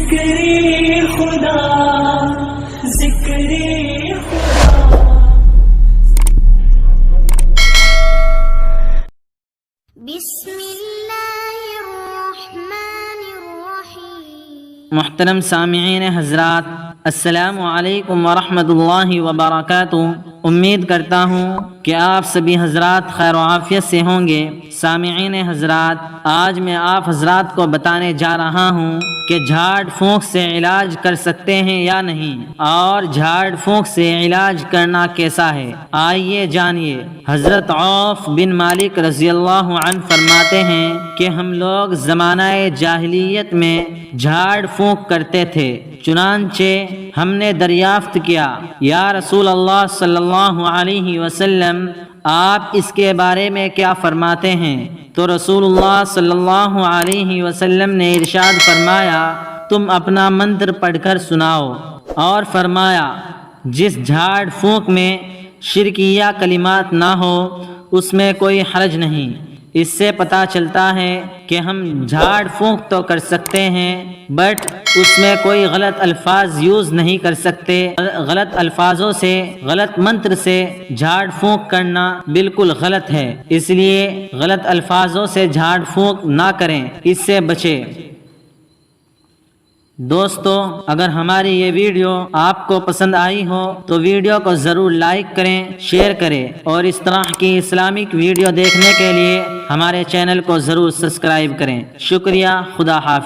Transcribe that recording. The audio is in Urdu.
ذکری خدا ذکری خدا. بسم اللہ الرحمن الرحیم. محترم سامعین حضرات، السلام علیکم ورحمۃ اللہ وبرکاتہ. امید کرتا ہوں کہ آپ سبھی حضرات خیر و عافیت سے ہوں گے. سامعین حضرات، آج میں آپ حضرات کو بتانے جا رہا ہوں کہ جھاڑ پھونک سے علاج کر سکتے ہیں یا نہیں، اور جھاڑ پھونک سے علاج کرنا کیسا ہے. آئیے جانیے. حضرت عوف بن مالک رضی اللہ عنہ فرماتے ہیں کہ ہم لوگ زمانہ جاہلیت میں جھاڑ پھونک کرتے تھے، چنانچہ ہم نے دریافت کیا، یا رسول اللہ صلی اللہ علیہ وسلم، آپ اس کے بارے میں کیا فرماتے ہیں؟ تو رسول اللہ صلی اللہ علیہ وسلم نے ارشاد فرمایا، تم اپنا منتر پڑھ کر سناؤ. اور فرمایا، جس جھاڑ پھونک میں شرکیہ کلمات نہ ہو اس میں کوئی حرج نہیں. اس سے پتہ چلتا ہے کہ ہم جھاڑ پھونک تو کر سکتے ہیں، بٹ اس میں کوئی غلط الفاظ یوز نہیں کر سکتے. غلط الفاظوں سے، غلط منتر سے جھاڑ پھونک کرنا بالکل غلط ہے. اس لیے غلط الفاظوں سے جھاڑ پھونک نہ کریں، اس سے بچیں. دوستو، اگر ہماری یہ ویڈیو آپ کو پسند آئی ہو تو ویڈیو کو ضرور لائک کریں، شیئر کریں، اور اس طرح کی اسلامک ویڈیو دیکھنے کے لیے ہمارے چینل کو ضرور سبسکرائب کریں. شکریہ. خدا حافظ.